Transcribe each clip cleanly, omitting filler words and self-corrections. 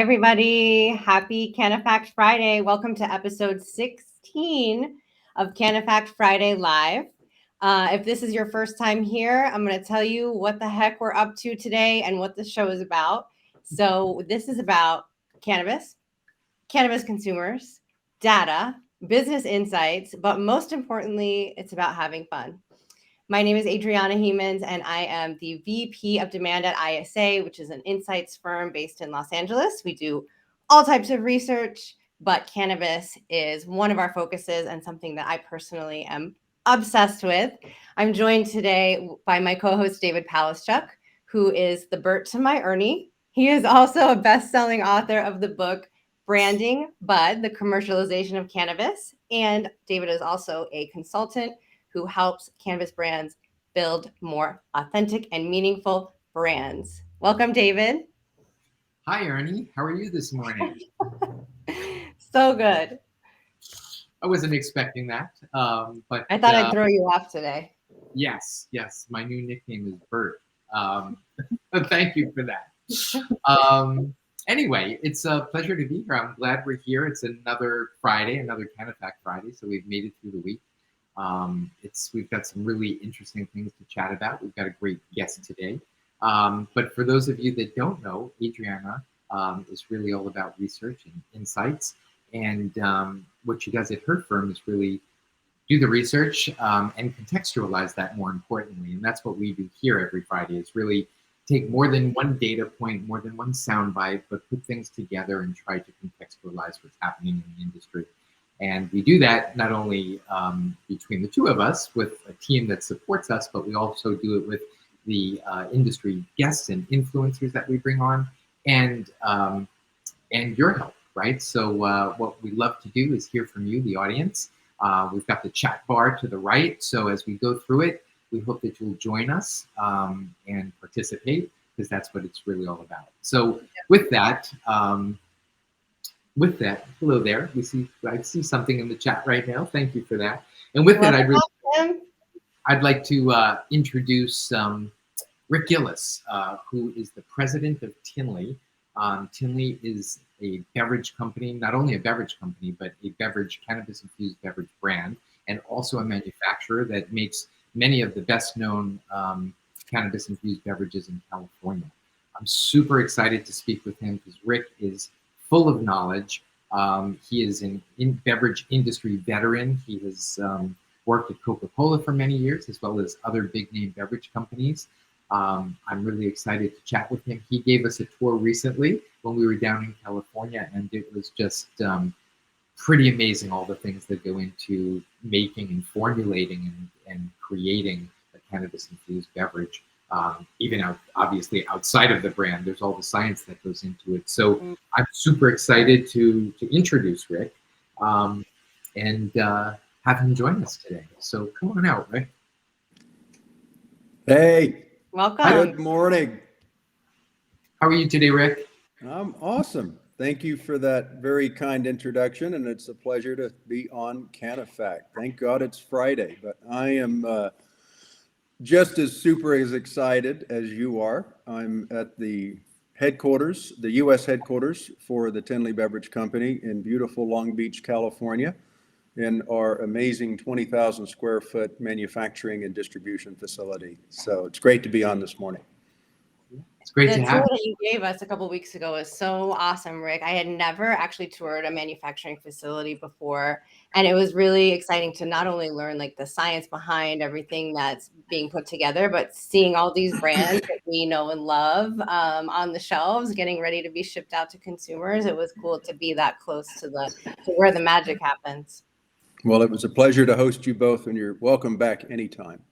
everybody. Happy CANNAfact Friday. Welcome to episode 16 of CANNAfact Friday Live. If this is your first time here, I'm going to tell you what the heck we're up to today and what the show is about. So this is about cannabis consumers, data, business insights, but most importantly, it's about having fun. My name is Adriana Hemans, and I am the VP of Demand at ISA, which is an insights firm based in Los Angeles. We do all types of research, but cannabis is one of our focuses and something that I personally am obsessed with. I'm joined today by my co-host, David Palaschuk, who is the Bert to my Ernie. He is also a best-selling author of the book Branding Bud, the Commercialization of Cannabis. And David is also a consultant who helps cannabis brands build more authentic and meaningful brands. Welcome, David. Hi, Ernie. How are you this morning? So good. I wasn't expecting that, but I thought I'd throw you off today. Yes. My new nickname is Bert. Thank you for that. Anyway, it's a pleasure to be here. I'm glad we're here. It's another Friday, another CANNAfact Friday, so we've made it through the week. We've got some really interesting things to chat about. We've got a great guest today. But for those of you that don't know, Adriana is really all about research and insights. And what she does at her firm is really do the research and contextualize that more importantly. And that's what we do here every Friday, is really take more than one data point, more than one soundbite, but put things together and try to contextualize what's happening in the industry. And we do that not only between the two of us with a team that supports us, but we also do it with the industry guests and influencers that we bring on, and your help, right? So what we love to do is hear from you, the audience. We've got the chat bar to the right, so as we go through it, we hope that you'll join us and participate, because that's what it's really all about. So with that, hello there. I see something in the chat right now. Thank you for that. And with that, I'd like to introduce Rick Gillis, who is the president of Tinley. Tinley is a beverage company, not only a beverage company, but a cannabis-infused beverage brand, and also a manufacturer that makes many of the best-known cannabis-infused beverages in California. I'm super excited to speak with him because Rick is full of knowledge. He is an beverage industry veteran. He has worked at Coca-Cola for many years, as well as other big-name beverage companies. I'm really excited to chat with him. He gave us a tour recently when we were down in California, and it was just pretty amazing, all the things that go into making and formulating and creating a cannabis-infused beverage. Even obviously outside of the brand, there's all the science that goes into it. So I'm super excited to introduce Rick and have him join us today. So come on out, Rick. Hey. Welcome. Good morning. How are you today, Rick? I'm awesome. Thank you for that very kind introduction, and it's a pleasure to be on CANNAfact. Thank God it's Friday, but I am just as super as excited as you are. I'm at the headquarters, the U.S. headquarters for the Tinley Beverage Company in beautiful Long Beach, California, in our amazing 20,000 square foot manufacturing and distribution facility. So it's great to be on this morning. It's great to have. The tour that you gave us a couple of weeks ago was so awesome, Rick. I had never actually toured a manufacturing facility before, and it was really exciting to not only learn like the science behind everything that's being put together, but seeing all these brands that we know and love on the shelves, getting ready to be shipped out to consumers. It was cool to be that close to where the magic happens. Well, it was a pleasure to host you both, and you're welcome back anytime.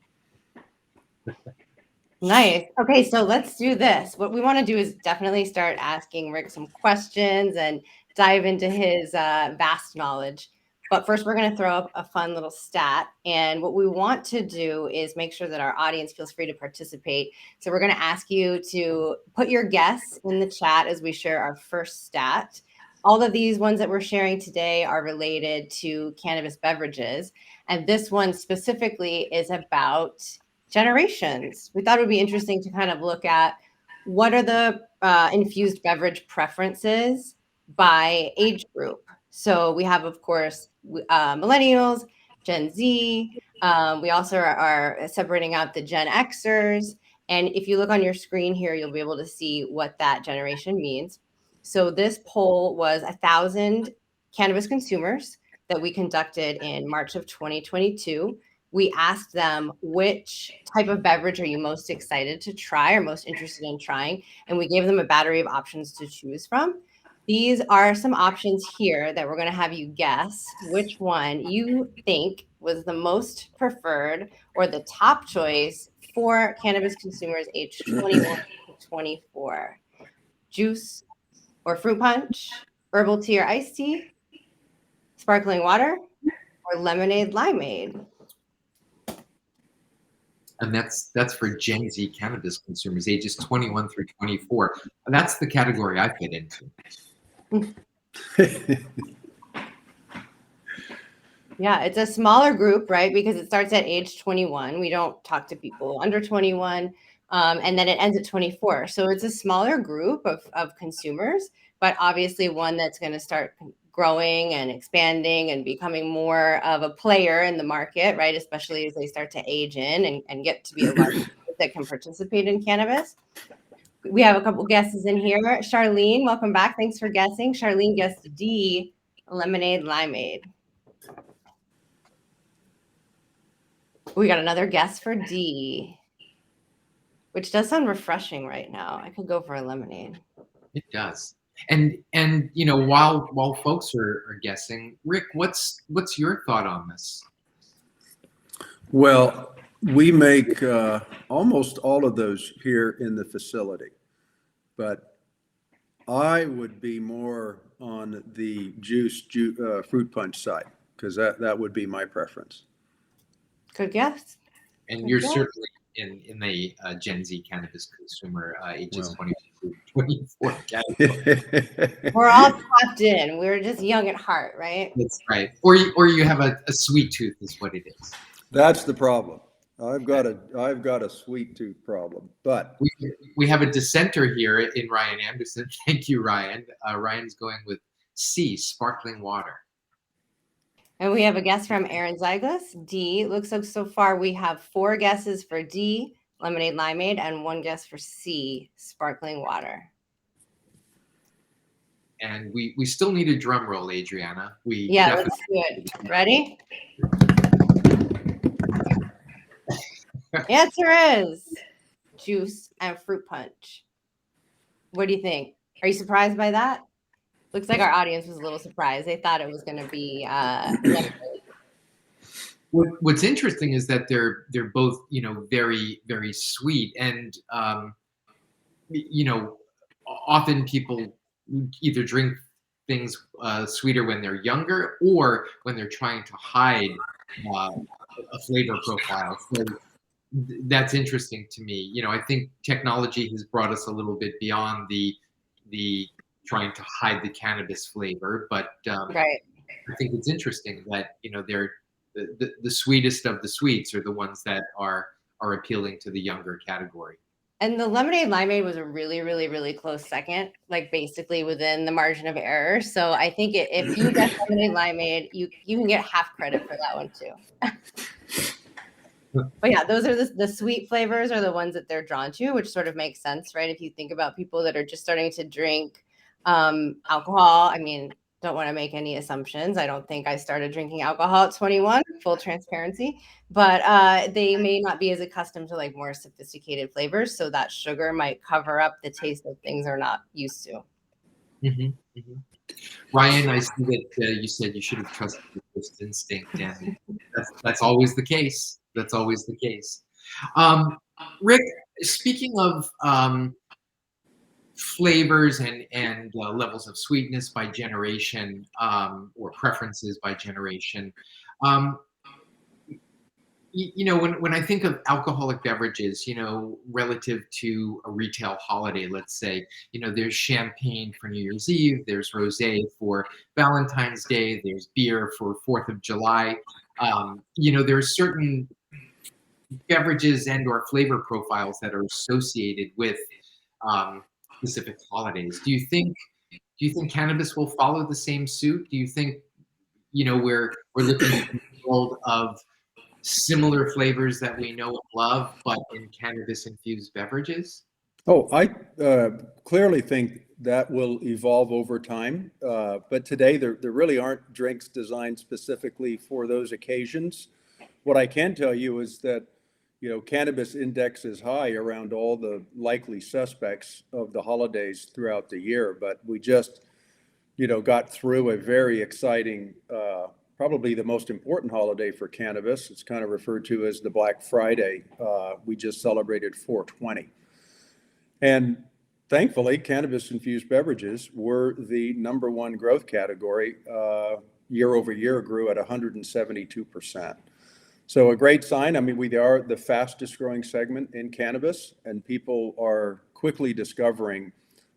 Nice. Okay, so let's do this. What we want to do is definitely start asking Rick some questions and dive into his vast knowledge. But first, we're going to throw up a fun little stat. And what we want to do is make sure that our audience feels free to participate. So we're going to ask you to put your guess in the chat as we share our first stat. All of these ones that we're sharing today are related to cannabis beverages. And this one specifically is about generations. We thought it would be interesting to kind of look at what are the infused beverage preferences by age group? So we have, of course, millennials, Gen Z. We also are separating out the Gen Xers. And if you look on your screen here, you'll be able to see what that generation means. So this poll was 1,000 cannabis consumers that we conducted in March of 2022. We asked them, which type of beverage are you most excited to try or most interested in trying? And we gave them a battery of options to choose from. These are some options here that we're going to have you guess which one you think was the most preferred or the top choice for cannabis consumers aged 21 to 24. Juice or fruit punch, herbal tea or iced tea, sparkling water, or lemonade limeade. And that's for Gen Z cannabis consumers, ages 21 through 24. And that's the category I fit into. Yeah, it's a smaller group, right? Because it starts at age 21. We don't talk to people under 21, and then it ends at 24. So it's a smaller group of consumers, but obviously one that's going to start growing and expanding and becoming more of a player in the market, right? Especially as they start to age in and get to be a large group that can participate in cannabis. We have a couple guesses in here. Charlene, welcome back. Thanks for guessing. Charlene guessed D, lemonade limeade. We got another guess for D, which does sound refreshing right now. I could go for a lemonade. It does. And you know, while folks are guessing, Rick, what's your thought on this? Well, we make almost all of those here in the facility, but I would be more on the fruit punch side because that would be my preference. Good guess. And you're certainly in the Gen Z cannabis consumer ages 22 to 24 category. We're all tapped in. We're just young at heart, right? That's right. Or you have a sweet tooth is what it is. That's the problem. I've got a sweet tooth problem, but we have a dissenter here in Ryan Anderson. Thank you, Ryan. Ryan's going with C, sparkling water. And we have a guess from Aaron Zyglis, D. Looks like so far we have 4 guesses for D, lemonade limeade, and 1 guess for C, sparkling water. And we still need a drum roll, Adriana. Let's do it. Ready? Answer is juice and fruit punch. What do you think? Are you surprised by that? Looks like our audience was a little surprised. They thought it was going to be What's interesting is that they're both, you know, very, very sweet. And, you know, often people either drink things sweeter when they're younger or when they're trying to hide a flavor profile. So that's interesting to me. You know, I think technology has brought us a little bit beyond the trying to hide the cannabis flavor, but right. I think it's interesting that, you know, they're the sweetest of the sweets are the ones that are appealing to the younger category. And the lemonade limeade was a really, really, really close second, like basically within the margin of error. So I think if you get lemonade limeade, you can get half credit for that one too. But yeah, those are the sweet flavors are the ones that they're drawn to, which sort of makes sense, right? If you think about people that are just starting to drink alcohol, I mean, don't want to make any assumptions. I don't think I started drinking alcohol at 21, full transparency, but they may not be as accustomed to like more sophisticated flavors. So that sugar might cover up the taste of things they're not used to. Mm-hmm, mm-hmm. Ryan, I see that you said you should have trusted your first instinct, and that's always the case. That's always the case. Rick, speaking of flavors and levels of sweetness by generation or preferences by generation, you know, when I think of alcoholic beverages, you know, relative to a retail holiday, let's say, you know, there's champagne for New Year's Eve, there's rosé for Valentine's Day, there's beer for 4th of July. You know, there's certain beverages and or flavor profiles that are associated with specific holidays. Do you think cannabis will follow the same suit? Do you think we're looking at a world of similar flavors that we know and love, but in cannabis infused beverages? Oh, I clearly think that will evolve over time. But today, there really aren't drinks designed specifically for those occasions. What I can tell you is that, cannabis index is high around all the likely suspects of the holidays throughout the year. But we just, got through a very exciting, probably the most important holiday for cannabis. It's kind of referred to as the Black Friday. We just celebrated 420. And thankfully, cannabis infused beverages were the number one growth category. Year over year grew at 172%. So a great sign. I mean, we are the fastest growing segment in cannabis, and people are quickly discovering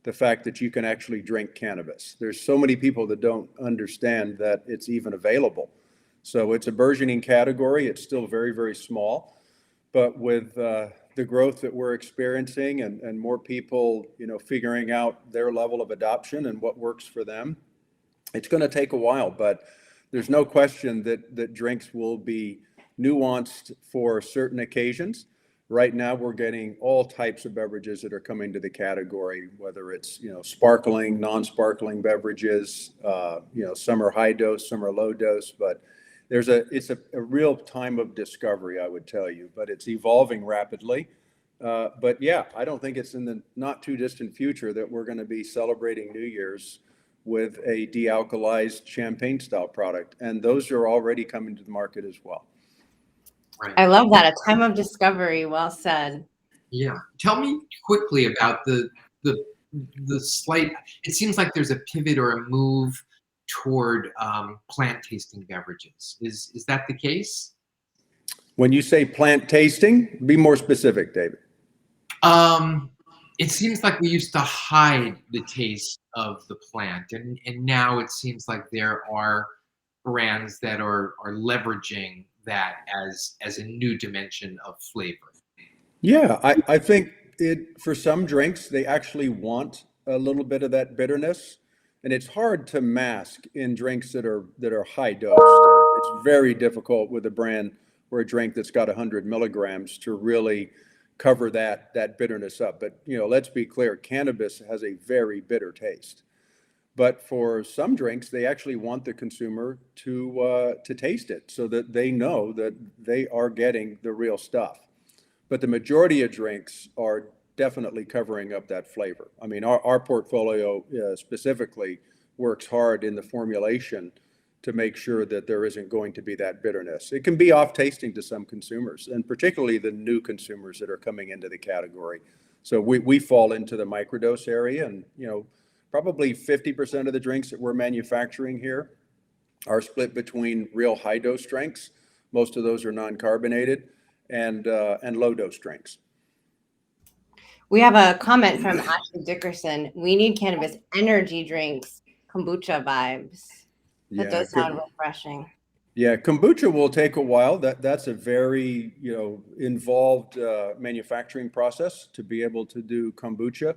the fact that you can actually drink cannabis. There's so many people that don't understand that it's even available. So it's a burgeoning category. It's still very, very small, but with the growth that we're experiencing and more people, figuring out their level of adoption and what works for them, it's going to take a while, but there's no question that drinks will be nuanced for certain occasions. Right now, we're getting all types of beverages that are coming to the category, whether it's, sparkling, non-sparkling beverages, some are high dose, some are low dose, but it's a real time of discovery, I would tell you, but it's evolving rapidly. But yeah, I don't think it's in the not too distant future that we're going to be celebrating New Year's with a de-alkalized champagne style product. And those are already coming to the market as well. Right. I love that. A time of discovery. Well said. Yeah. Tell me quickly about the slight. It seems like there's a pivot or a move toward plant tasting beverages. Is that the case? When you say plant tasting, be more specific, David. It seems like we used to hide the taste of the plant, and now it seems like there are brands that are leveraging that as a new dimension of flavor. Yeah, I think for some drinks, they actually want a little bit of that bitterness. And it's hard to mask in drinks that are high dosed. It's very difficult with a brand or a drink that's got 100 milligrams to really cover that bitterness up. But let's be clear, cannabis has a very bitter taste. But for some drinks, they actually want the consumer to taste it so that they know that they are getting the real stuff. But the majority of drinks are definitely covering up that flavor. I mean, our portfolio specifically works hard in the formulation to make sure that there isn't going to be that bitterness. It can be off tasting to some consumers, and particularly the new consumers that are coming into the category. So we fall into the microdose area, and probably 50% of the drinks that we're manufacturing here are split between real high dose drinks. Most of those are non-carbonated, and low dose drinks. We have a comment from Ashley Dickerson. We need cannabis energy drinks, kombucha vibes. That does sound refreshing. Yeah, kombucha will take a while. That's a very involved manufacturing process to be able to do kombucha,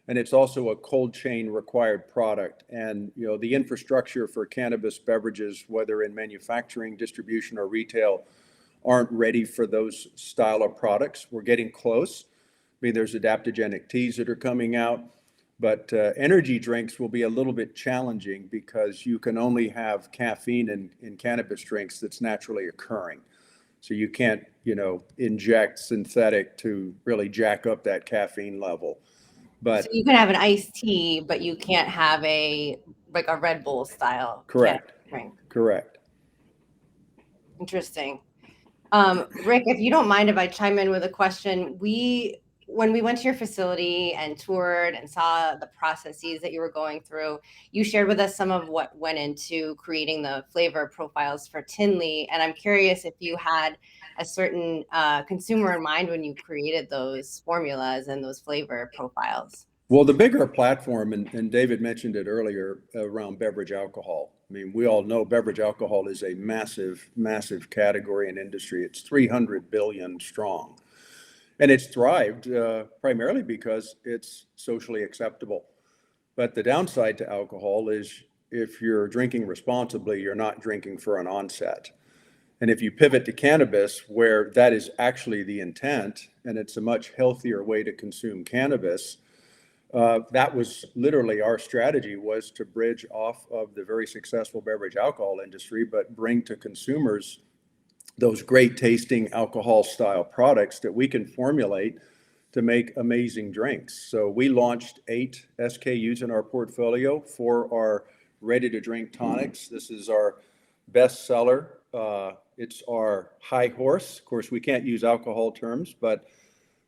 and it's also a cold chain required product. And the infrastructure for cannabis beverages, whether in manufacturing, distribution, or retail, aren't ready for those style of products. We're getting close. I mean, there's adaptogenic teas that are coming out, but energy drinks will be a little bit challenging because you can only have caffeine in cannabis drinks that's naturally occurring. So you can't, inject synthetic to really jack up that caffeine level. But so you can have an iced tea, but you can't have a Red Bull style correct drink. Correct. Interesting. Rick, if you don't mind if I chime in with a question, when we went to your facility and toured and saw the processes that you were going through, you shared with us some of what went into creating the flavor profiles for Tinley. And I'm curious if you had a certain consumer in mind when you created those formulas and those flavor profiles. Well, the bigger platform, and David mentioned it earlier, around beverage alcohol. I mean, we all know beverage alcohol is a massive, massive category and industry. It's 300 billion strong. And it's thrived primarily because it's socially acceptable. But the downside to alcohol is if you're drinking responsibly, you're not drinking for an onset. And if you pivot to cannabis, where that is actually the intent, and it's a much healthier way to consume cannabis, that was literally our strategy, was to bridge off of the very successful beverage alcohol industry, but bring to consumers those great tasting alcohol style products that we can formulate to make amazing drinks. So we launched 8 SKUs in our portfolio for our ready to drink tonics. This is our best seller. It's our high horse. Of course, we can't use alcohol terms, but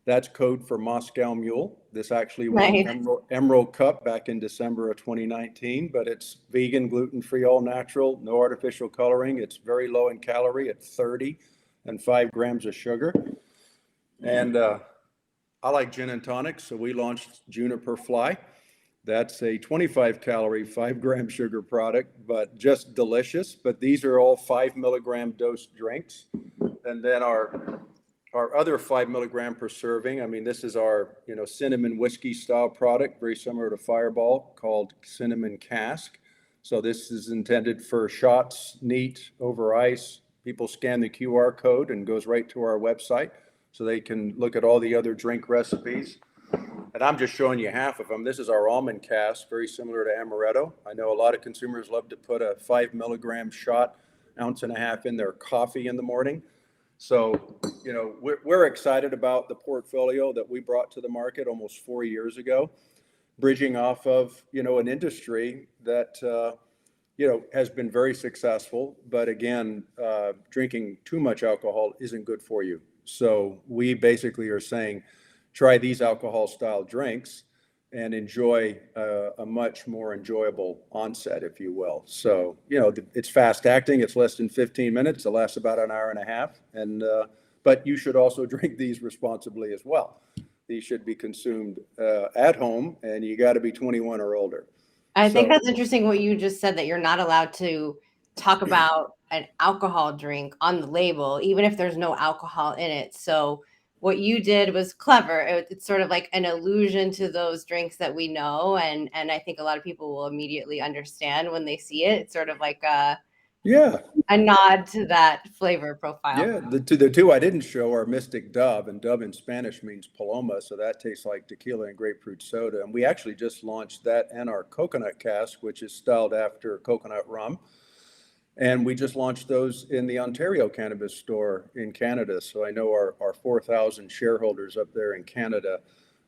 that's code for Moscow Mule. This actually won Right. Emerald Cup back in December of 2019, but it's vegan, gluten-free, all natural, no artificial coloring. It's very low in calorie at 30 and 5 grams of sugar. And I like gin and tonics, so we launched Juniper Fly. That's a 25 calorie, 5 gram sugar product, but just delicious. But these are all 5 milligram dose drinks. And then our other 5 milligram per serving, I mean, this is our, cinnamon whiskey style product, very similar to Fireball, called Cinnamon Cask. So this is intended for shots, neat, over ice. People scan the QR code and goes right to our website so they can look at all the other drink recipes. And I'm just showing you half of them. This is our almond cask, very similar to amaretto. I know a lot of consumers love to put a 5 milligram shot, 1.5 ounces in their coffee in the morning. So, we're excited about the portfolio that we brought to the market almost 4 years ago, bridging off of, an industry that, has been very successful. But again, drinking too much alcohol isn't good for you. So we basically are saying, try these alcohol style drinks and enjoy a much more enjoyable onset, if you will. So, it's fast acting. It's less than 15 minutes. It lasts about an hour and a half. And, but you should also drink these responsibly as well. These should be consumed at home, and you got to be 21 or older. I think that's interesting what you just said, that you're not allowed to talk about an alcohol drink on the label, even if there's no alcohol in it. So what you did was clever. It's sort of like an allusion to those drinks that we know. And I think a lot of people will immediately understand when they see it. It's sort of like a nod to that flavor profile. Yeah, the two I didn't show are Mystic Dove, and Dove in Spanish means paloma, so that tastes like tequila and grapefruit soda. And we actually just launched that and our coconut cask, which is styled after coconut rum. And we just launched those in the Ontario Cannabis Store in Canada. So I know our 4,000 shareholders up there in Canada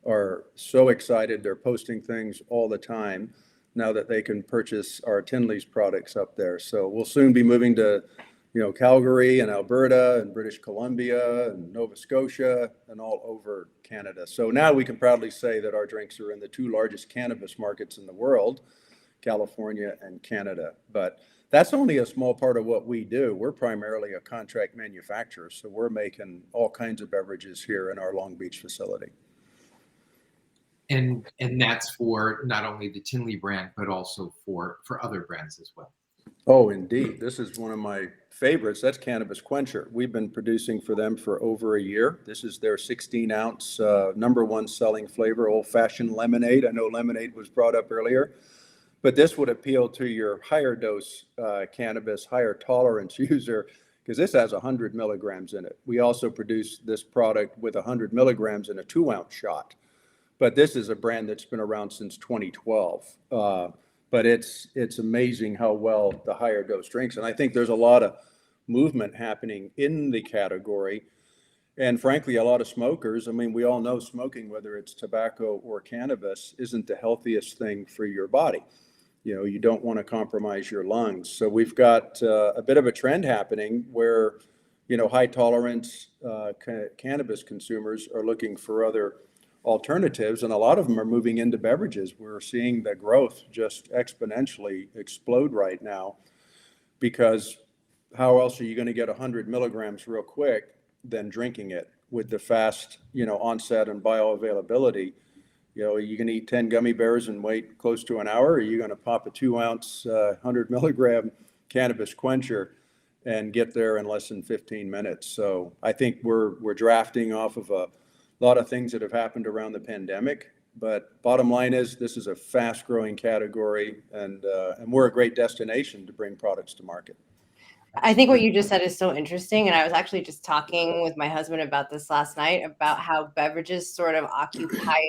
are so excited. They're posting things all the time now that they can purchase our Tinley's products up there. So we'll soon be moving to, Calgary and Alberta and British Columbia and Nova Scotia and all over Canada. So now we can proudly say that our drinks are in the 2 largest cannabis markets in the world, California and Canada. But that's only a small part of what we do. We're primarily a contract manufacturer, so we're making all kinds of beverages here in our Long Beach facility. And that's for not only the Tinley brand, but also for other brands as well. Oh, indeed. This is one of my favorites. That's Cannabis Quencher. We've been producing for them for over a year. This is their 16-ounce number 1 selling flavor, old-fashioned lemonade. I know lemonade was brought up earlier, but this would appeal to your higher dose cannabis, higher tolerance user, because this has 100 milligrams in it. We also produce this product with 100 milligrams in a 2-ounce shot. But this is a brand that's been around since 2012. But it's amazing how well the higher dose drinks. And I think there's a lot of movement happening in the category. And frankly, a lot of smokers, I mean, we all know smoking, whether it's tobacco or cannabis, isn't the healthiest thing for your body. You don't want to compromise your lungs. So we've got a bit of a trend happening where, high tolerance cannabis consumers are looking for other alternatives, and a lot of them are moving into beverages. We're seeing the growth just exponentially explode right now, because how else are you going to get 100 milligrams real quick than drinking it with the fast, onset and bioavailability? You can eat 10 gummy bears and wait close to an hour, or are you going to pop a 2-ounce, 100 milligram Cannabis Quencher and get there in less than 15 minutes? So I think we're drafting off of a a lot of things that have happened around the pandemic. But bottom line is, this is a fast-growing category, and we're a great destination to bring products to market. I think what you just said is so interesting. And I was actually just talking with my husband about this last night, about how beverages sort of occupy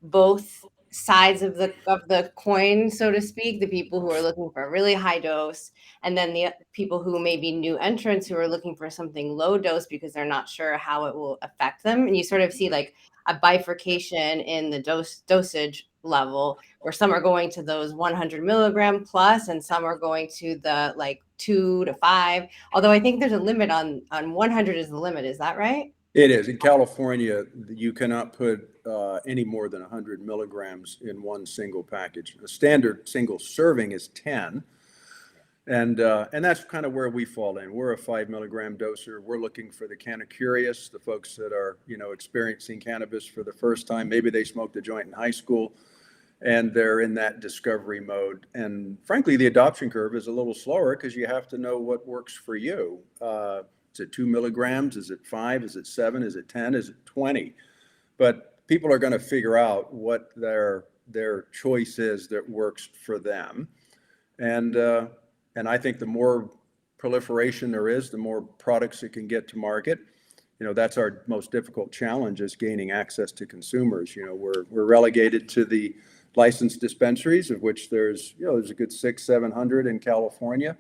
both sides of the coin, so to speak. The people who are looking for a really high dose, and then the people who may be new entrants who are looking for something low dose because they're not sure how it will affect them. And you sort of see like a bifurcation in the dosage level, where some are going to those 100 milligram plus, and some are going to the like 2 to 5. Although I think there's a limit on 100 is the limit. Is that right? It is. In California, you cannot put any more than 100 milligrams in one single package. A standard single serving is 10. And that's kind of where we fall in. We're a 5 milligram doser. We're looking for the canna curious, the folks that are, experiencing cannabis for the first time. Maybe they smoked a joint in high school and they're in that discovery mode. And frankly, the adoption curve is a little slower because you have to know what works for you. Is it 2 milligrams? Is it 5? Is it 7? Is it 10? Is it 20? But people are going to figure out what their choice is that works for them. And I think the more proliferation there is, the more products that can get to market. That's our most difficult challenge, is gaining access to consumers. We're relegated to the licensed dispensaries, of which there's a good 600-700 in California.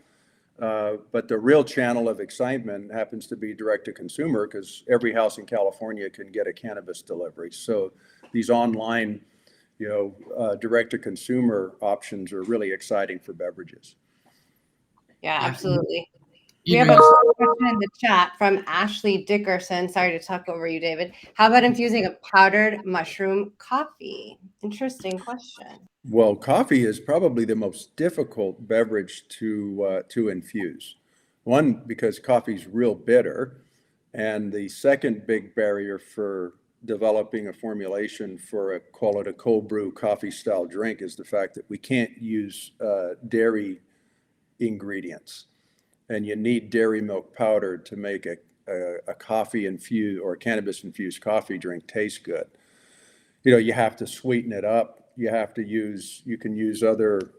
But the real channel of excitement happens to be direct to consumer, because every house in California can get a cannabis delivery. So these online, direct to consumer options are really exciting for beverages. Yeah, absolutely. We have a question in the chat from Ashley Dickerson. Sorry to talk over you, David. How about infusing a powdered mushroom coffee? Interesting question. Well, coffee is probably the most difficult beverage to infuse. One, because coffee's real bitter, and the second big barrier for developing a formulation for a cold brew coffee style drink is the fact that we can't use dairy ingredients, and you need dairy milk powder to make a coffee infused or a cannabis infused coffee drink taste good. You have to sweeten it up. You can use other,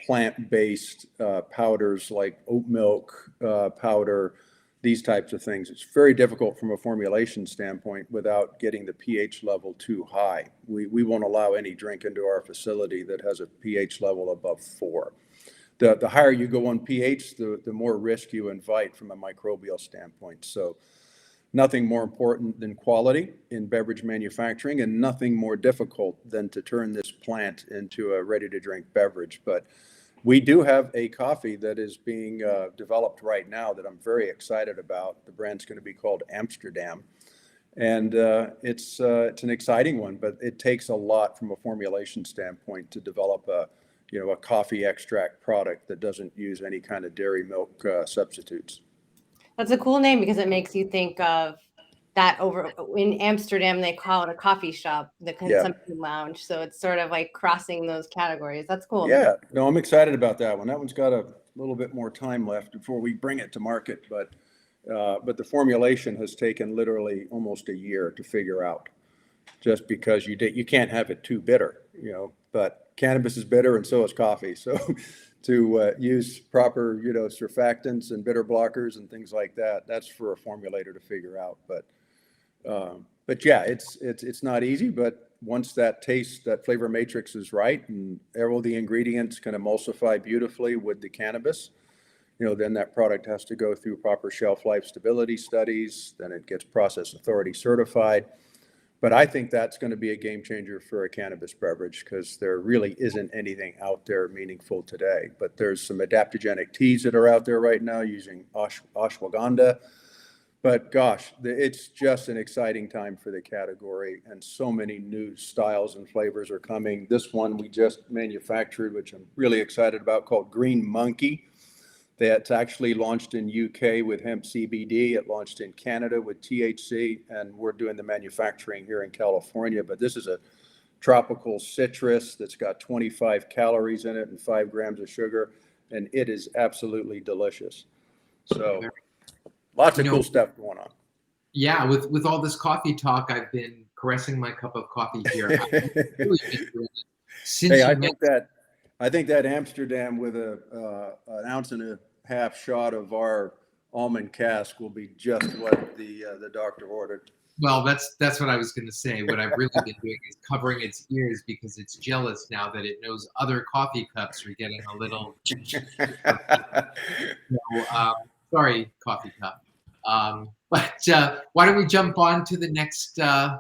plant-based powders like oat milk powder, these types of things. It's very difficult from a formulation standpoint without getting the pH level too high. We won't allow any drink into our facility that has a pH level above 4. The higher you go on pH, the more risk you invite from a microbial standpoint. So nothing more important than quality in beverage manufacturing, and nothing more difficult than to turn this plant into a ready-to-drink beverage. But we do have a coffee that is being developed right now that I'm very excited about. The brand's going to be called Amsterdam. And it's an exciting one, but it takes a lot from a formulation standpoint to develop a coffee extract product that doesn't use any kind of dairy milk substitutes. That's a cool name, because it makes you think of that over in Amsterdam, they call it a coffee shop, the consumption lounge. So it's sort of like crossing those categories. That's cool. Yeah, no, I'm excited about that one. That one's got a little bit more time left before we bring it to market, but the formulation has taken literally almost a year to figure out, just because you can't have it too bitter, but cannabis is bitter and so is coffee. So to use proper, surfactants and bitter blockers and things like that, that's for a formulator to figure out. But yeah, it's not easy, but once that flavor matrix is right and all the ingredients can emulsify beautifully with the cannabis, then that product has to go through proper shelf life stability studies, then it gets process authority certified. But I think that's going to be a game changer for a cannabis beverage, because there really isn't anything out there meaningful today. But there's some adaptogenic teas that are out there right now using ashwagandha. But gosh, it's just an exciting time for the category, and so many new styles and flavors are coming. This one we just manufactured, which I'm really excited about, called Green Monkey. That's actually launched in UK with hemp CBD. It launched in Canada with THC, and we're doing the manufacturing here in California. But this is a tropical citrus that's got 25 calories in it and 5 grams of sugar, and it is absolutely delicious. So lots of cool stuff going on. Yeah, with all this coffee talk, I've been caressing my cup of coffee here. I've really been doing it since Hey, you I mentioned. think that Amsterdam with an ounce and a half shot of our almond cask will be just what the doctor ordered. Well, that's what I was going to say. What I've really been doing is covering its ears because it's jealous now that it knows other coffee cups are getting a little. So, sorry, coffee cup. But why don't we jump on to the next kind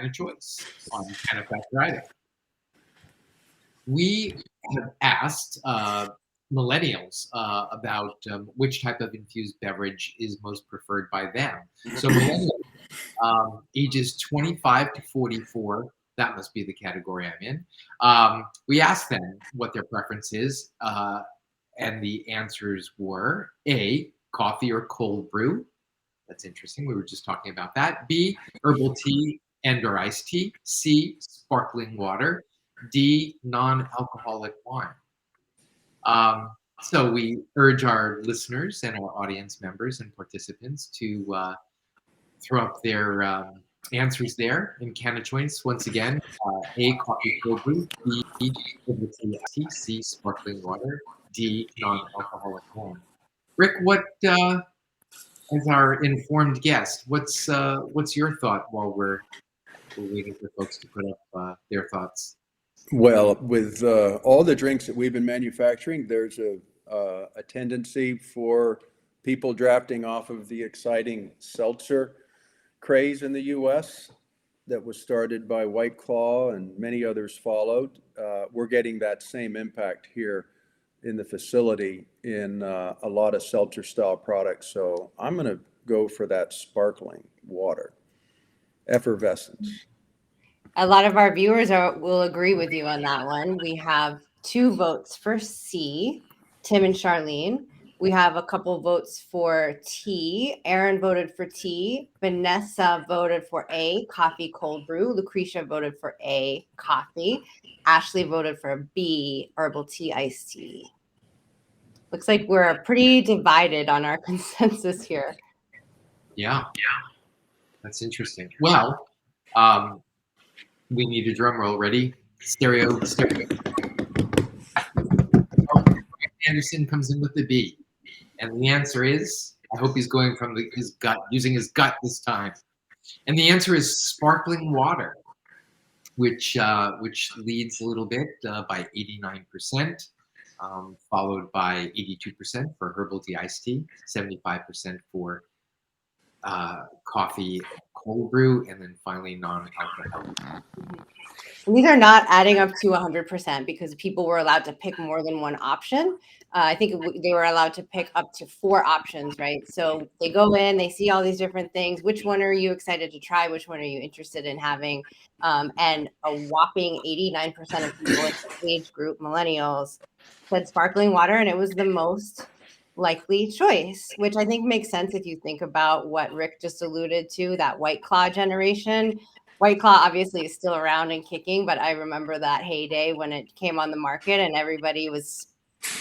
of choice on CANNAfact Friday? We have asked millennials about which type of infused beverage is most preferred by them. So millennials, ages 25 to 44, that must be the category I'm in. We asked them what their preference is, and the answers were A, coffee or cold brew. That's interesting. We were just talking about that. B, herbal tea and or iced tea. C, sparkling water. D, non-alcoholic wine. So we urge our listeners and our audience members and participants to throw up their answers there in Canna Choice. Once again, A, coffee cold brew. B, herbal tea, iced tea. C, sparkling water. D, non-alcoholic wine. Rick, what as our informed guest, what's your thought while we're waiting for folks to put up their thoughts? Well, with all the drinks that we've been manufacturing, there's a tendency for people drafting off of the exciting seltzer craze in the U.S. that was started by White Claw and many others followed. We're getting that same impact here in the facility in a lot of seltzer style products. So I'm going to go for that sparkling water, effervescence. A lot of our viewers will agree with you on that one. We have 2 votes for C, Tim and Charlene. We have a couple votes for T. Aaron voted for T. Vanessa voted for A, coffee cold brew. Lucretia voted for A, coffee. Ashley voted for B, herbal tea, iced tea. Looks like we're pretty divided on our consensus here. Yeah, that's interesting. Well, we need a drum roll. Ready? Stereo. Anderson comes in with the B, and the answer is, I hope he's going from his gut, using his gut this time. And the answer is sparkling water, which leads a little bit by 89%, followed by 82% for herbal tea iced tea, 75% for coffee cold brew, and then finally non-alcoholic. And these are not adding up to 100% because people were allowed to pick more than one option. I think they were allowed to pick up to 4 options, right? So they go in, they see all these different things. Which one are you excited to try? Which one are you interested in having? And a whopping 89% of people in the age group, millennials, said sparkling water, and it was the most likely choice, which I think makes sense if you think about what Rick just alluded to, that White Claw generation. White Claw obviously is still around and kicking, but I remember that heyday when it came on the market and everybody was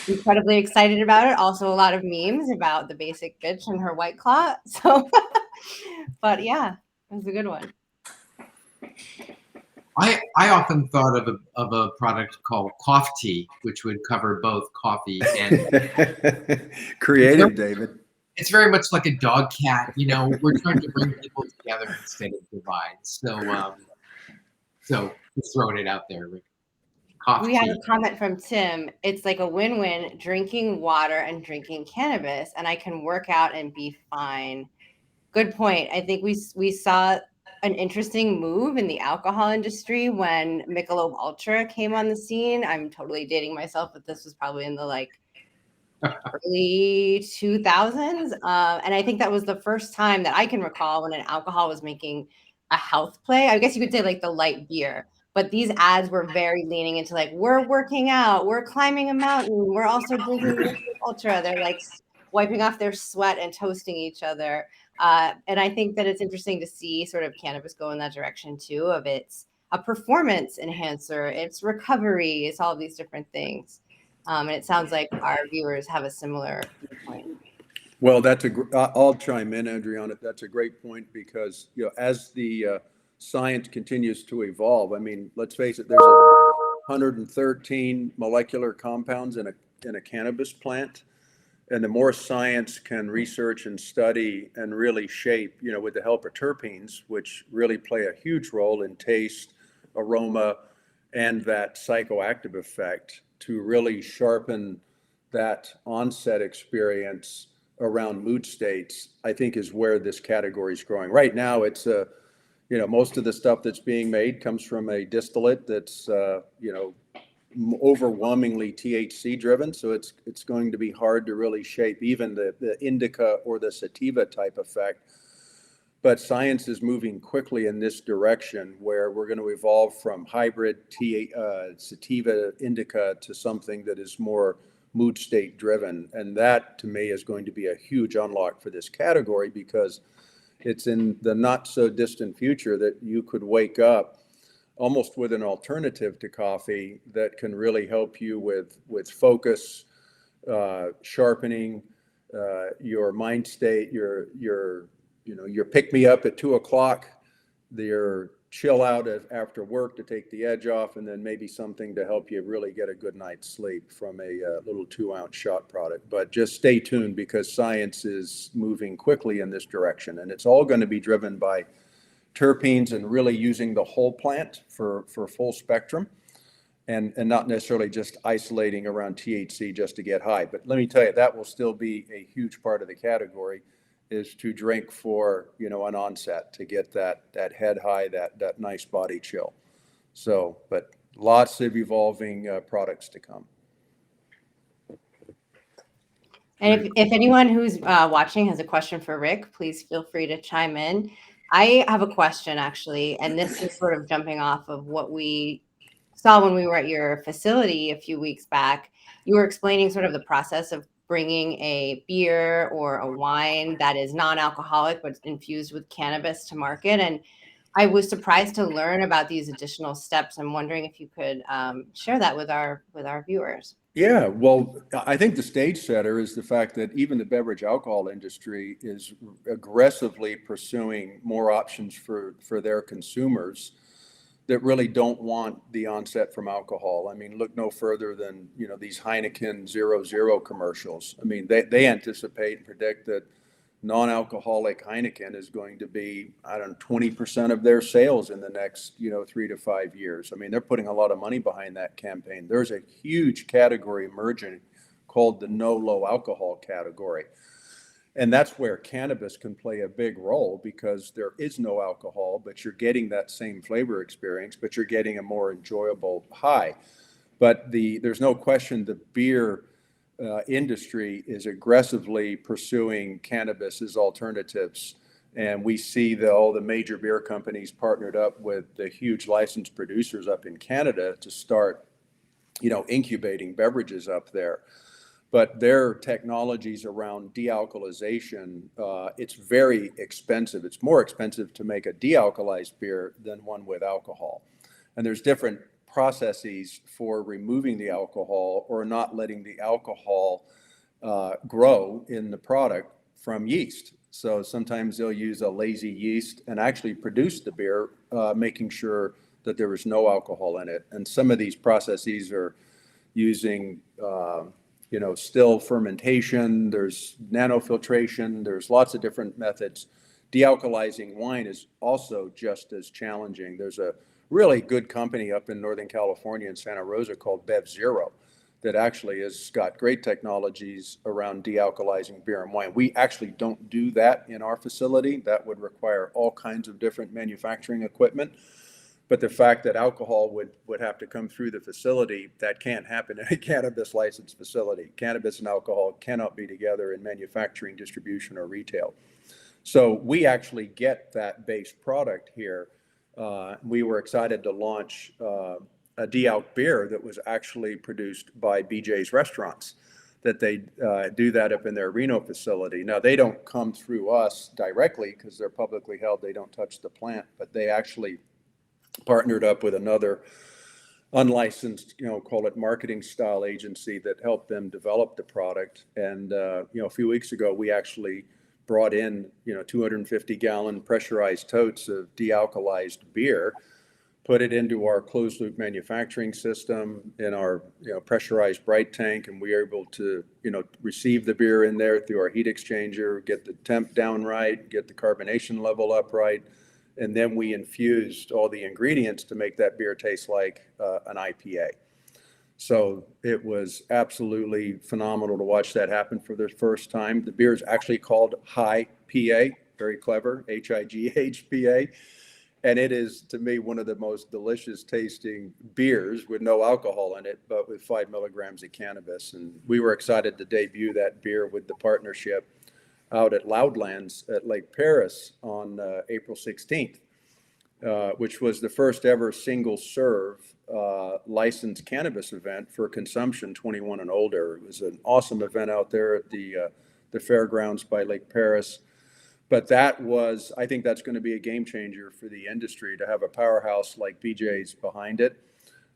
incredibly excited about it. Also, a lot of memes about the basic bitch and her White Claw. So, but yeah, it was a good one. I often thought of a product called Cough Tea, which would cover both coffee and Creative, David. it's very much like a dog cat. You know, we're trying to bring people together instead of divide. So just throwing it out there, Rick. Cough We have tea. a comment from Tim. It's like a win-win, drinking water and drinking cannabis, and I can work out and be fine. Good point. I think we saw an interesting move in the alcohol industry when Michelob Ultra came on the scene. I'm totally dating myself, but this was probably in the early 2000s. And I think that was the first time that I can recall when an alcohol was making a health play. I guess you could say like the light beer, but these ads were very leaning into like, we're working out, we're climbing a mountain, we're also drinking Michelob Ultra. They're like wiping off their sweat and toasting each other. And I think that it's interesting to see sort of cannabis go in that direction too, of it's a performance enhancer, it's recovery, it's all these different things. And it sounds like our viewers have a similar viewpoint. Well, I'll chime in, Adriana. That's a great point because, as the science continues to evolve, I mean, let's face it, there's 113 molecular compounds in a cannabis plant. And the more science can research and study and really shape, with the help of terpenes, which really play a huge role in taste, aroma, and that psychoactive effect to really sharpen that onset experience around mood states, I think is where this category is growing. Right now, it's most of the stuff that's being made comes from a distillate that's, overwhelmingly THC driven. So it's going to be hard to really shape even the indica or the sativa type effect. But science is moving quickly in this direction where we're going to evolve from hybrid sativa indica to something that is more mood state driven. And that to me is going to be a huge unlock for this category because it's in the not so distant future that you could wake up almost with an alternative to coffee that can really help you with focus, sharpening, your mind state, your pick me up at 2:00, your chill out after work to take the edge off, and then maybe something to help you really get a good night's sleep from a little 2-ounce shot product. But just stay tuned because science is moving quickly in this direction, and it's all going to be driven by terpenes and really using the whole plant for full spectrum and not necessarily just isolating around THC just to get high. But let me tell you, that will still be a huge part of the category is to drink for, an onset to get that head high, that nice body chill. So, but lots of evolving products to come. And if anyone who's watching has a question for Rick, please feel free to chime in. I have a question actually, and this is sort of jumping off of what we saw when we were at your facility a few weeks back. You were explaining sort of the process of bringing a beer or a wine that is non-alcoholic but infused with cannabis to market. And I was surprised to learn about these additional steps. I'm wondering if you could share that with our viewers. Yeah, well, I think the stage setter is the fact that even the beverage alcohol industry is aggressively pursuing more options for their consumers that really don't want the onset from alcohol. I mean, look no further than, these Heineken 0.0 commercials. I mean, they anticipate and predict that non-alcoholic Heineken is going to be, 20% of their sales in the next, 3 to 5 years. I mean, they're putting a lot of money behind that campaign. There's a huge category emerging called the no low alcohol category. And that's where cannabis can play a big role because there is no alcohol, but you're getting that same flavor experience, but you're getting a more enjoyable high. But there's no question the beer industry is aggressively pursuing cannabis as alternatives. And we see all the major beer companies partnered up with the huge licensed producers up in Canada to start, incubating beverages up there. But their technologies around dealcoholization, it's very expensive. It's more expensive to make a dealcoholized beer than one with alcohol. And there's different processes for removing the alcohol or not letting the alcohol grow in the product from yeast. So sometimes they'll use a lazy yeast and actually produce the beer, making sure that there is no alcohol in it. And some of these processes are using still fermentation, there's nanofiltration, there's lots of different methods. Dealcoholizing wine is also just as challenging. There's a really good company up in Northern California in Santa Rosa called Bev Zero that actually has got great technologies around dealcoholizing beer and wine. We actually don't do that in our facility. That would require all kinds of different manufacturing equipment. But the fact that alcohol would have to come through the facility, that can't happen in a cannabis licensed facility. Cannabis and alcohol cannot be together in manufacturing, distribution, or retail. So we actually get that base product here. We were excited to launch a dealc beer that was actually produced by BJ's Restaurants, that they do that up in their Reno facility. Now, they don't come through us directly because they're publicly held. They don't touch the plant, but they actually partnered up with another unlicensed, call it marketing style agency that helped them develop the product. And, a few weeks ago, we actually brought in, 250-gallon pressurized totes of dealcoholized beer, put it into our closed loop manufacturing system in our pressurized bright tank, and we are able to receive the beer in there through our heat exchanger, get the temp down right, get the carbonation level up right, and then we infused all the ingredients to make that beer taste like an IPA. So it was absolutely phenomenal to watch that happen for the first time. The beer is actually called High PA, very clever, HIGHPA. And it is, to me, one of the most delicious tasting beers with no alcohol in it, but with 5 milligrams of cannabis. And we were excited to debut that beer with the partnership out at Loudlands at Lake Paris on April 16th, which was the first ever single serve licensed cannabis event for consumption 21 and older. It was an awesome event out there at the fairgrounds by Lake Paris. But I think that's going to be a game changer for the industry to have a powerhouse like BJ's behind it,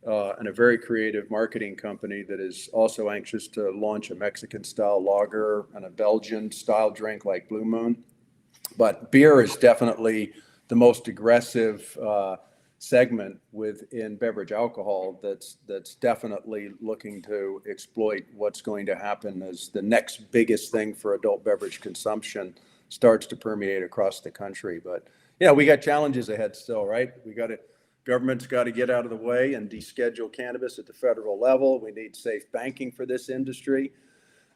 and a very creative marketing company that is also anxious to launch a Mexican style lager and a Belgian style drink like Blue Moon. But beer is definitely the most aggressive segment within beverage alcohol that's definitely looking to exploit what's going to happen as the next biggest thing for adult beverage consumption starts to permeate across the country. But we got challenges ahead still, right? Government's got to get out of the way and deschedule cannabis at the federal level. We need safe banking for this industry.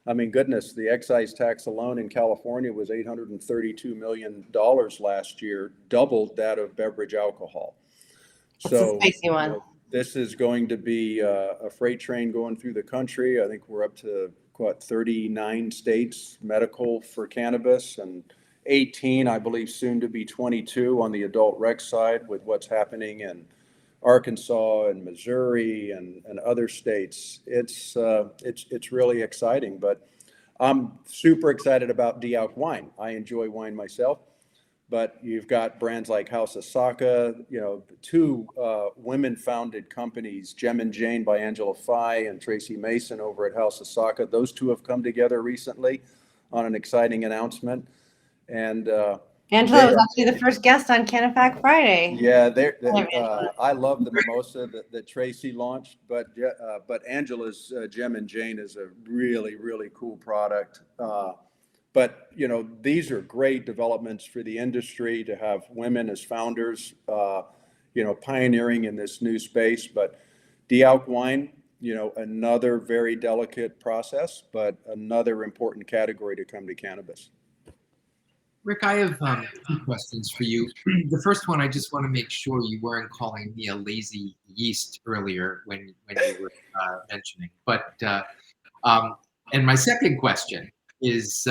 I mean, goodness, the excise tax alone in California was $832 million last year, doubled that of beverage alcohol. That's a spicy one. This is going to be a freight train going through the country. I think we're up to 39 states medical for cannabis, and 18, I believe, soon to be 22 on the adult rec side with what's happening in Arkansas and Missouri and other states. It's really exciting, but I'm super excited about de-alc wine. I enjoy wine myself, but you've got brands like House of Saka, two women-founded companies, Gem and Jane by Angela Fye and Tracy Mason over at House of Saka. Those two have come together recently on an exciting announcement. And Angela was actually the first guest on CANNAfact Friday. Yeah, I love the mimosa that Tracy launched, but Angela's Gem and Jane is a really, really cool product. But these are great developments for the industry to have women as founders, pioneering in this new space. But de-alc wine, another very delicate process, but another important category to come to cannabis. Rick, I have two questions for you. The first one, I just want to make sure you weren't calling me a lazy yeast earlier when you were mentioning. But and my second question is,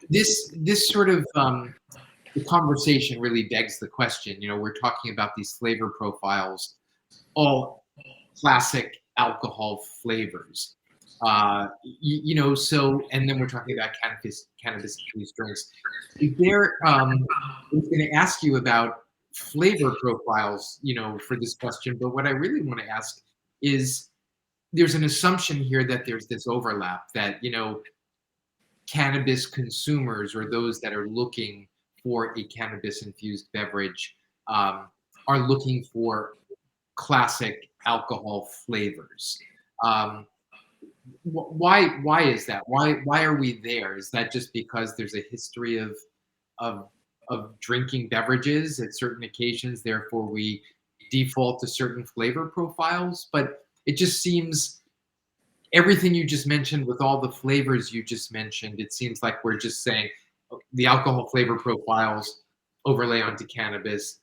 this sort of the conversation really begs the question. We're talking about these flavor profiles, all classic alcohol flavors. So, and then we're talking about cannabis-infused drinks. I was going to ask you about flavor profiles, for this question, but what I really want to ask is, there's an assumption here that there's this overlap that, cannabis consumers or those that are looking for a cannabis-infused beverage are looking for classic alcohol flavors. Why is that? Why are we there? Is that just because there's a history of drinking beverages at certain occasions, therefore we default to certain flavor profiles? But it just seems everything you just mentioned with all the flavors you just mentioned, it seems like we're just saying the alcohol flavor profiles overlay onto cannabis,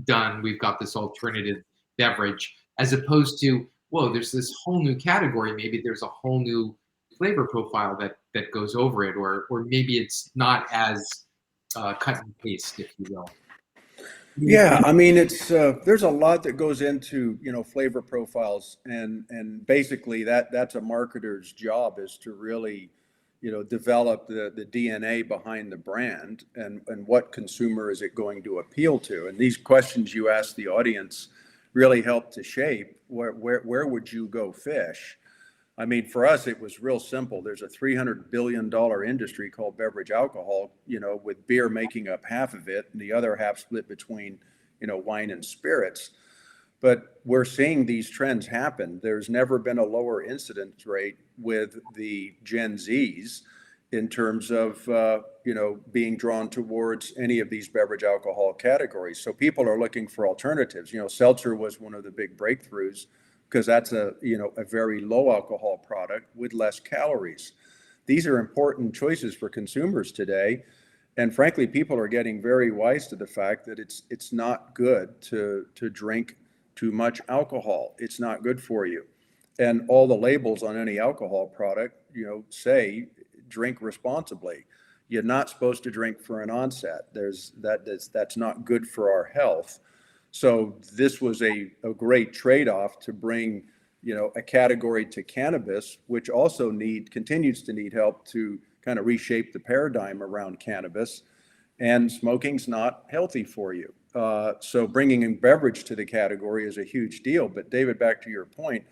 done, we've got this alternative beverage, as opposed to, whoa, there's this whole new category. Maybe there's a whole new flavor profile that goes over it, or maybe it's not as cut and paste, if you will. Yeah, I mean, it's there's a lot that goes into flavor profiles, and basically that's a marketer's job, is to really develop the DNA behind the brand, and what consumer is it going to appeal to? And these questions you ask the audience really help to shape where would you go fish. I mean, for us, it was real simple. There's a $300 billion industry called beverage alcohol, with beer making up half of it and the other half split between, wine and spirits. But we're seeing these trends happen. There's never been a lower incidence rate with the Gen Zs in terms of, being drawn towards any of these beverage alcohol categories. So people are looking for alternatives. Seltzer was one of the big breakthroughs because that's a very low alcohol product with less calories. These are important choices for consumers today. And frankly, people are getting very wise to the fact that it's not good to drink too much alcohol. It's not good for you. And all the labels on any alcohol product, say drink responsibly. You're not supposed to drink for an onset. That's not good for our health. So this was a great trade-off to bring, a category to cannabis, which also continues to need help to kind of reshape the paradigm around cannabis. And smoking's not healthy for you. So bringing in beverage to the category is a huge deal. But David, back to your point,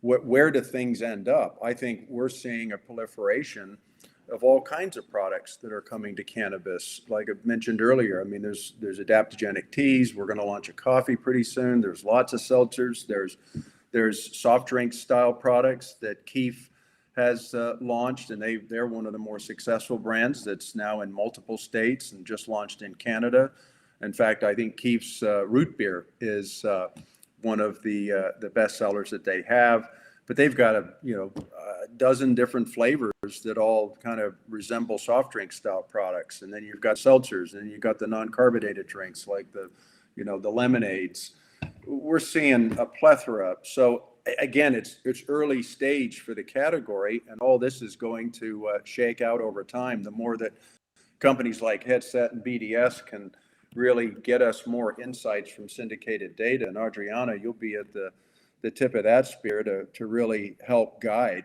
where do things end up? I think we're seeing a proliferation of all kinds of products that are coming to cannabis. Like I mentioned earlier, I mean, there's adaptogenic teas. We're going to launch a coffee pretty soon. There's lots of seltzers. There's soft drink style products that Keef has launched, and they're one of the more successful brands that's now in multiple states and just launched in Canada. In fact, I think Keef's root beer is one of the best sellers that they have. But they've got a dozen different flavors that all kind of resemble soft drink style products. And then you've got seltzers, and you've got the non-carbonated drinks like the lemonades. We're seeing a plethora. So again, it's early stage for the category, and all this is going to shake out over time. The more that companies like Headset and BDS can really get us more insights from syndicated data. And Adriana, you'll be at the tip of that spear to really help guide.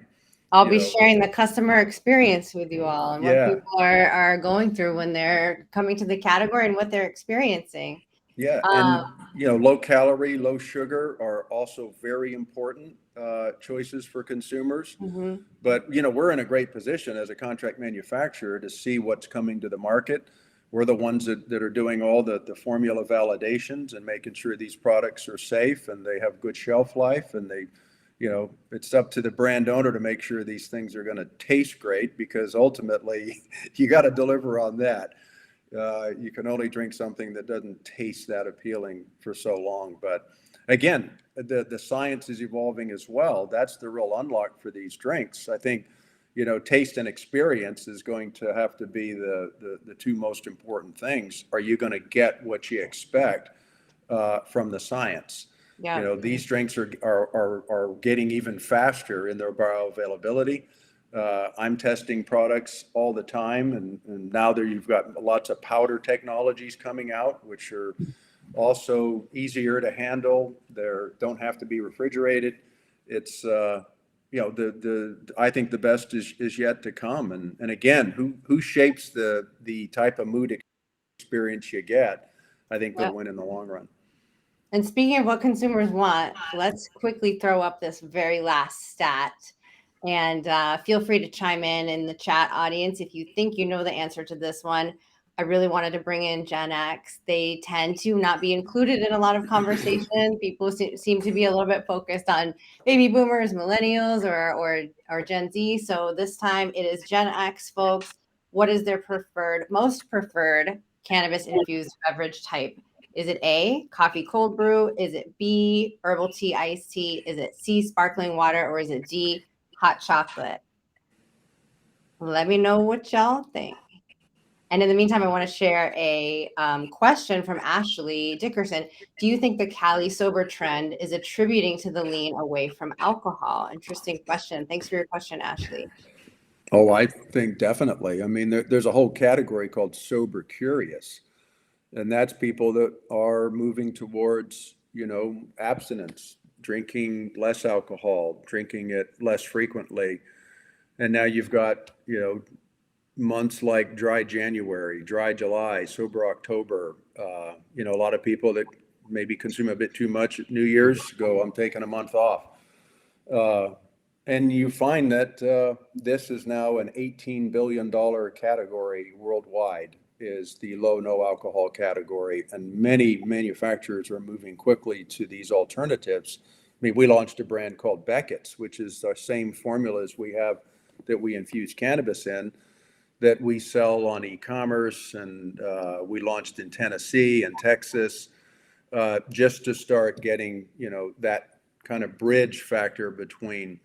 I'll be sharing the customer experience with you all and what people are going through when they're coming to the category and what they're experiencing. Yeah, and low calorie, low sugar are also very important choices for consumers. Mm-hmm. But we're in a great position as a contract manufacturer to see what's coming to the market. We're the ones that are doing all the formula validations and making sure these products are safe and they have good shelf life, and it's up to the brand owner to make sure these things are going to taste great, because ultimately you got to deliver on that. You can only drink something that doesn't taste that appealing for so long. But again, the science is evolving as well. That's the real unlock for these drinks. I think, taste and experience is going to have to be the two most important things. Are you going to get what you expect from the science? Yeah. These drinks are getting even faster in their bioavailability. I'm testing products all the time, and now you've got lots of powder technologies coming out, which are also easier to handle. They don't have to be refrigerated. It's I think the best is yet to come. And again, who shapes the type of mood experience you get, I think will win in the long run. And speaking of what consumers want, let's quickly throw up this very last stat. And feel free to chime in the chat audience if you think you know the answer to this one. I really wanted to bring in Gen X. They tend to not be included in a lot of conversation. People seem to be a little bit focused on baby boomers, millennials, or Gen Z. So this time it is Gen X, folks. What is their most preferred cannabis-infused beverage type? Is it A, coffee cold brew? Is it B, herbal tea, iced tea? Is it C, sparkling water? Or is it D, hot chocolate? Let me know what y'all think. And in the meantime, I want to share a question from Ashley Dickerson. Do you think the Cali sober trend is attributing to the lean away from alcohol? Interesting question. Thanks for your question, Ashley. Oh, I think definitely. I mean, there's a whole category called sober curious, and that's people that are moving towards, abstinence, drinking less alcohol, drinking it less frequently. And now you've got, months like dry January, dry July, sober October. A lot of people that maybe consume a bit too much at New Year's go, I'm taking a month off. And you find that this is now an $18 billion category worldwide, is the low no alcohol category. And many manufacturers are moving quickly to these alternatives. I mean, we launched a brand called Beckett's, which is the same formulas we have that we infuse cannabis in, that we sell on e-commerce, and we launched in Tennessee and Texas, just to start getting, that kind of bridge factor between,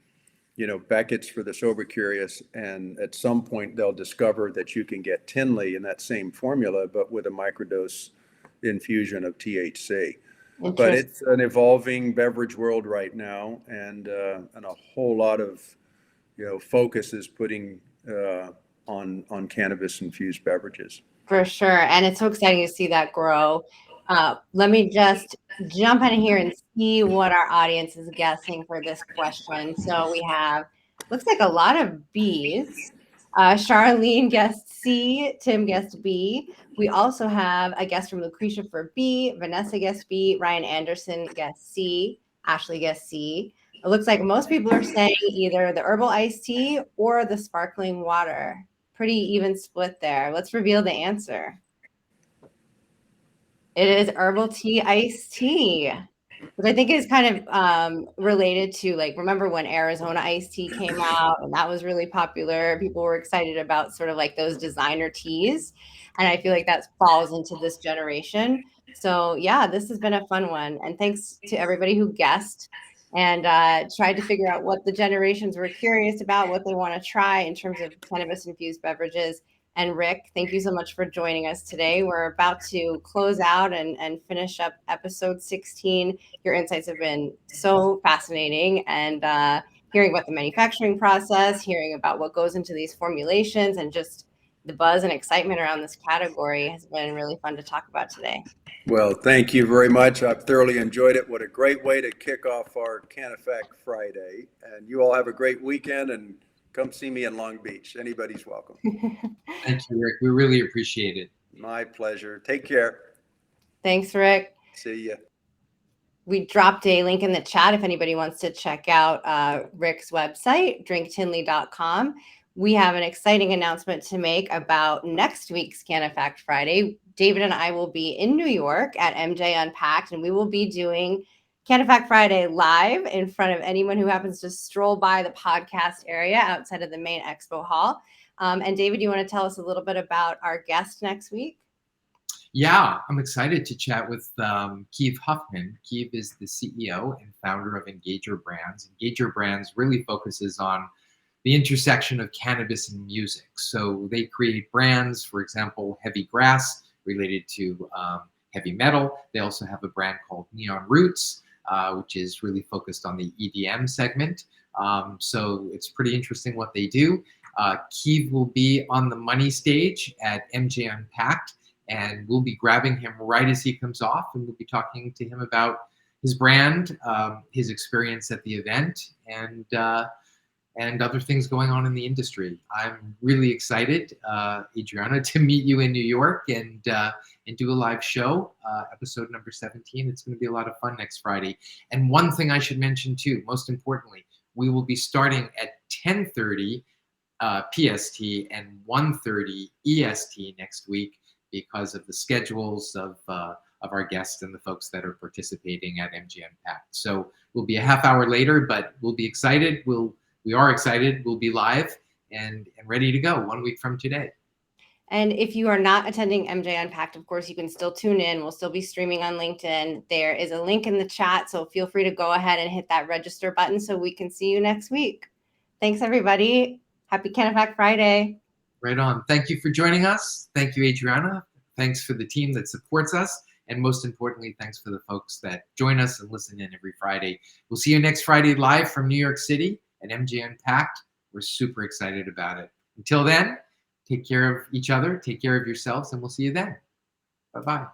Beckett's for the sober curious, and at some point they'll discover that you can get Tinley in that same formula, but with a microdose infusion of THC. But it's an evolving beverage world right now, and a whole lot of, focus is putting on cannabis infused beverages. For sure. And it's so exciting to see that grow. Let me just jump in here and see what our audience is guessing for this question. So we have, looks like a lot of B's. Charlene guessed C, Tim guessed B. We also have a guess from Lucretia for B, Vanessa guessed B, Ryan Anderson guessed C, Ashley guessed C. It looks like most people are saying either the herbal iced tea or the sparkling water. Pretty even split there. Let's reveal the answer. It is herbal tea iced tea, which I think is kind of related to, like, remember when Arizona iced tea came out and that was really popular? People were excited about sort of like those designer teas. And I feel like that falls into this generation. So yeah, this has been a fun one. And thanks to everybody who guessed and tried to figure out what the generations were curious about, what they want to try in terms of cannabis infused beverages. And Rick, thank you so much for joining us today. We're about to close out and finish up episode 16. Your insights have been so fascinating, and hearing about the manufacturing process, hearing about what goes into these formulations, and just the buzz and excitement around this category has been really fun to talk about today. Well, thank you very much. I've thoroughly enjoyed it. What a great way to kick off our CANNAfact Friday. And you all have a great weekend, and come see me in Long Beach. Anybody's welcome. Thank you, Rick. We really appreciate it. My pleasure. Take care. Thanks, Rick. See ya. We dropped a link in the chat if anybody wants to check out Rick's website, drinktinley.com. We have an exciting announcement to make about next week's CANNAfact Friday. David and I will be in New York at MJ Unpacked, and we will be doing CANNAfact Friday live in front of anyone who happens to stroll by the podcast area outside of the main expo hall. And David, you want to tell us a little bit about our guest next week? Yeah, I'm excited to chat with Keith Huffman. Keith is the CEO and founder of Engager Brands. Engager Brands really focuses on the intersection of cannabis and music. So they create brands, for example, Heavy Grass, related to heavy metal. They also have a brand called Neon Roots, which is really focused on the EDM segment. So it's pretty interesting what they do. Keith will be on the money stage at MJ Unpacked, and we'll be grabbing him right as he comes off, and we'll be talking to him about his brand, his experience at the event, and other things going on in the industry. I'm really excited, Adriana, to meet you in New York and do a live show, episode number 17. It's going to be a lot of fun next Friday. And one thing I should mention too, most importantly, we will be starting at 10:30 PST and 1:30 EST next week, because of the schedules of our guests and the folks that are participating at MG Unpacked. So we'll be a half hour later, but we'll be excited. We are excited. We'll be live and ready to go 1 week from today. And if you are not attending MJ Unpacked, of course, you can still tune in. We'll still be streaming on LinkedIn. There is a link in the chat, so feel free to go ahead and hit that register button so we can see you next week. Thanks, everybody. Happy CANNAfact Friday. Right on. Thank you for joining us. Thank you, Adriana. Thanks for the team that supports us. And most importantly, thanks for the folks that join us and listen in every Friday. We'll see you next Friday live from New York City at MJ Unpacked. We're super excited about it. Until then, take care of each other, take care of yourselves, and we'll see you then. Bye-bye.